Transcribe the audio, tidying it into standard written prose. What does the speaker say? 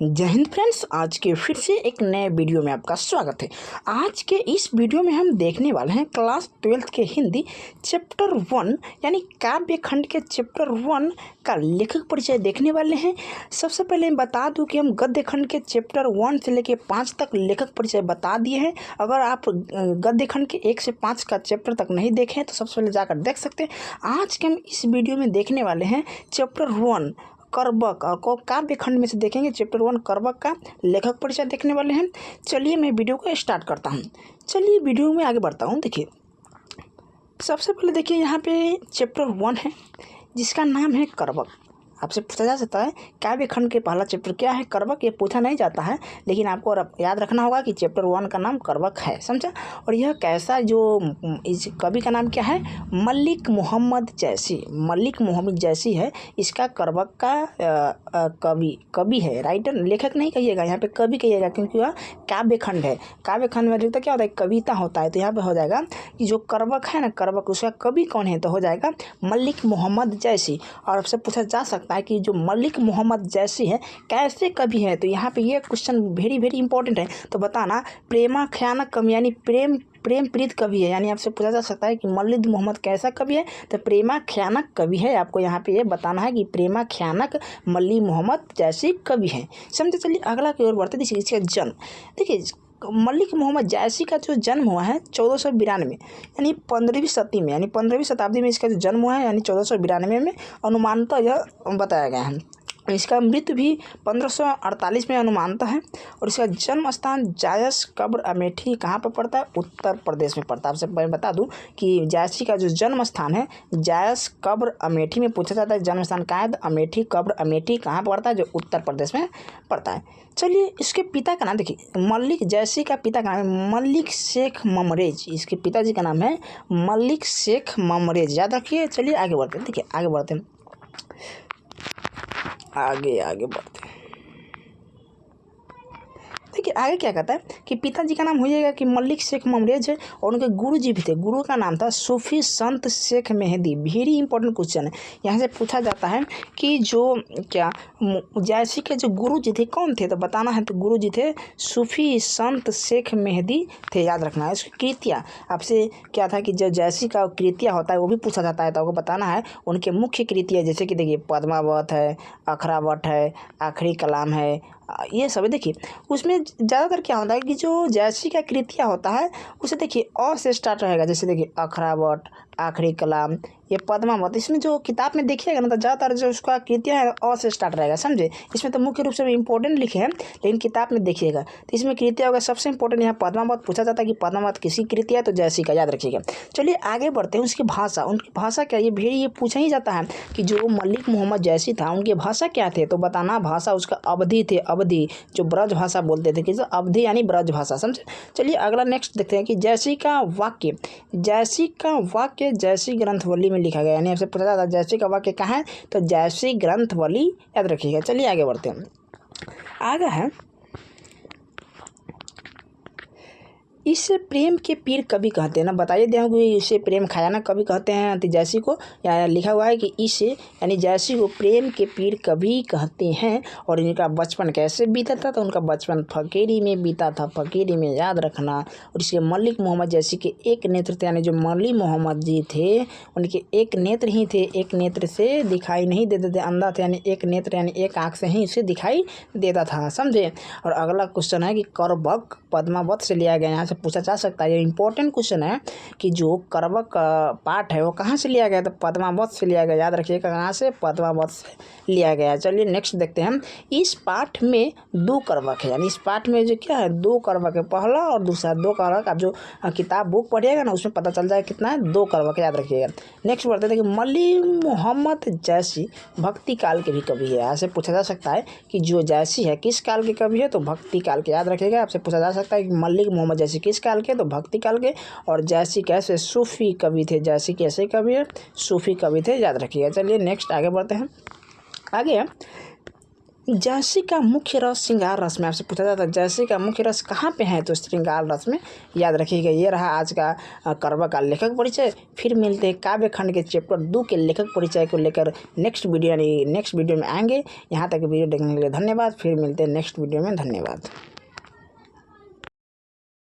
जय हिंद फ्रेंड्स, आज के फिर से एक नए वीडियो में आपका स्वागत है। आज के इस वीडियो में हम देखने वाले हैं क्लास 12th के हिंदी चैप्टर 1 यानी काव्य खंड के चैप्टर 1 का लेखक परिचय देखने वाले हैं। सबसे पहले मैं बता दूं कि हम गद्य खंड के चैप्टर 1 से लेकर 5 तक लेखक परिचय बता दिए हैं। अगर आप गद्य खंड के 1 से 5 का चैप्टर तक नहीं देखें तो सबसे पहले जाकर देख सकते हैं। आज के हम इस वीडियो में देखने वाले हैं चैप्टर 1 करबक और काव्य खंड में से देखेंगे चैप्टर 1 करबक का लेखक परिचय देखने वाले हैं। चलिए मैं वीडियो को स्टार्ट करता हूं। चलिए वीडियो में आगे बढ़ता हूं। देखिए सबसे पहले देखिए यहाँ पे चैप्टर 1 है जिसका नाम है करबक। आपसे पूछा जा सकता है काव्य खंड के पहला चैप्टर क्या है, करबक। ये पूछा नहीं जाता है लेकिन आपको याद रखना होगा कि चैप्टर 1 का नाम करबक है, समझा। और यह कैसा जो इस कवि का नाम क्या है, मलिक मोहम्मद जैसी। मलिक मोहम्मद जैसी है इसका करबक का कवि है, राइटर। लेखक नहीं कहिएगा, यहाँ पे कवि कहिएगा क्योंकि वह काव्य खंड है। काव्य खंड में देखता क्या होता है, कविता होता है। तो यहाँ पे हो जाएगा कि जो करबक है ना, करबक उसका कवि कौन है, तो हो जाएगा मलिक मोहम्मद जैसी। और आपसे पूछा जा सकता है कि जो मलिक मोहम्मद जैसी है कैसे कवि है, तो यहाँ पे ये क्वेश्चन वेरी इंपॉर्टेंट है। तो बताना प्रेमाख्यानक कवि यानी प्रेम प्रीत कवि है। यानी आपसे पूछा जा सकता है कि मलिक मोहम्मद कैसा कवि है, तो प्रेमाख्यानक कवि है। आपको यहाँ पे ये बताना है कि प्रेमाख्यानक मलिक मोहम्मद जैसी कवि है, समझे। चलिए अगला की ओर बढ़ते। देखिए इसका जन्म, देखिए मलिक मोहम्मद जैसी का जो जन्म हुआ है 1492 यानी 15वीं शताब्दी में, यानी 15वीं शताब्दी में इसका जो जन्म हुआ है यानी 1492 में अनुमानतः यह बताया गया है। इसका मृत्यु भी 1548 में अनुमानतः है। और इसका जन्म स्थान जायस कब्र अमेठी कहाँ पर पड़ता है, उत्तर प्रदेश में पड़ता है। आपसे मैं बता दूं कि जायसी का जो जन्म स्थान है जायस कब्र अमेठी में पूछा जाता है। जन्म स्थान कहाँ है, अमेठी कब्र अमेठी कहाँ पड़ता है, जो उत्तर प्रदेश में पड़ता है। चलिए इसके पिता का नाम देखिए, मलिक जैसी का पिता का नाम है मलिक शेख ममरेज। इसके पिताजी का नाम है मलिक शेख ममरेज, याद रखिए। चलिए आगे बढ़ते हैं। देखिए आगे बढ़ते हैं, आगे बढ़ते हैं। देखिए आगे क्या कहता है कि पिताजी का नाम हो जाएगा कि मलिक शेख ममरेज है। और उनके गुरु जी भी थे, गुरु का नाम था सूफी संत Sheikh Mehdi. Very important question है। यहाँ से पूछा जाता है कि जो क्या जैसी के जो गुरु जी थे कौन थे, तो बताना है। तो गुरु जी थे सूफी संत शेख मेहदी थे, याद रखना है। इसकी कृतियाँ आपसे क्या था कि जो जैसी का कृतियाँ होता है वो भी पूछा जाता है, तो आपको बताना है उनके मुख्य कृतियाँ। जैसे कि देखिए पद्मावत है, अखरावट है, आखिरी कलाम है, ये सब देखिए। उसमें ज़्यादातर क्या होता है कि जो जैसी का कृतियाँ होता है उसे देखिए अ से स्टार्ट रहेगा। जैसे देखिए अखरावट, आखिरी कलाम, ये पद्मावत। इसमें जो किताब में देखिएगा ना तो ज़्यादातर जो उसका कृतियाँ है अ से स्टार्ट रहेगा, समझे। इसमें तो मुख्य रूप से इंपॉर्टेंट लिखे हैं लेकिन किताब में देखिएगा तो इसमें कृतियाँ होगा। सबसे इंपॉर्टेंट यहाँ पद्मावत पूछा जाता है कि पद्मावत किसी कृतियाँ, तो जैसी का, याद रखिएगा। चलिए आगे बढ़ते हैं। उसकी भाषा, उनकी भाषा क्या, ये पूछा ही जाता है कि जो मलिक मोहम्मद जैसी था उनकी भाषा क्या थे, तो बताना भाषा उसका अवधी थे। अवधी जो ब्रज भाषा बोलते थे, कि अवधी यानी ब्रज भाषा, समझे। चलिए अगला नेक्स्ट देखते हैं कि जैसी का वाक्य, जैसी ग्रंथवली में लिखा गया। यानी आपसे पूछा जाता है जैसी का वाक्य कहाँ है, तो जैसी ग्रंथवली, याद रखिएगा। चलिए आगे बढ़ते हैं। आगे है इसे प्रेम के पीर कवि कहते हैं ना, बताइए दिया कि इसे प्रेम खाया ना कवि कहते हैं। तो जैसी को यहाँ लिखा हुआ है कि इसे यानी जैसी को प्रेम के पीर कवि कहते हैं। और इनका बचपन कैसे बीता था, तो उनका बचपन फकीरी में बीता था, फकीरी में, याद रखना। और इसके मलिक मोहम्मद जैसी के एक नेत्र थे, यानी जो मलिक मोहम्मद जी थे उनके एक नेत्र ही थे, एक नेत्र से दिखाई नहीं देते थे, अंधा थे। यानी एक नेत्र यानी एक आँख से ही इसे दिखाई देता था, समझे। और अगला क्वेश्चन है कि करबक पद्मावत से लिया गया। यहाँ से पूछा जा सकता है, ये इंपॉर्टेंट क्वेश्चन है कि जो करबक पाठ है वो कहाँ से लिया गया, तो पद्मावत से लिया गया, याद रखिएगा। कहाँ से, पद्मावत से लिया गया। चलिए नेक्स्ट देखते हैं। इस पाठ में 2 करबक है, यानी इस पाठ में जो क्या है 2 करबक है, पहला और दूसरा 2 करबक। आप जो किताब बुक पढ़िएगा ना उसमें पता चल जाएगा कितना है, 2 करबक, याद रखिएगा। नेक्स्ट बढ़ते थे कि मलिक मोहम्मद जैसी भक्ति काल के भी कवि है। यहाँ से पूछा जा सकता है कि जो जैसी है किस काल के कवि है, तो भक्ति काल के, याद रखिएगा। आपसे पूछा जा सकता है कि मलिक मोहम्मद जैसी किस काल के, तो भक्ति काल के। और जैसी कैसे सूफी कवि थे, जैसी कैसे कवि है, सूफी कवि थे, याद रखिएगा। चलिए नेक्स्ट आगे बढ़ते हैं। आगे जर्सी का मुख्य रस श्रृंगार रस में आपसे पूछा जाता है, जर्सी का मुख्य रस कहाँ पे है? तो श्रृंगार रस में। याद रखिएगा। ये रहा आज का कड़वा का लेखक परिचय। फिर मिलते हैं काव्य खंड के चैप्टर 2 के लेखक परिचय को लेकर नेक्स्ट वीडियो में आएंगे। यहाँ तक वीडियो देखने के लिए धन्यवाद। फिर मिलते हैं नेक्स्ट वीडियो में। धन्यवाद।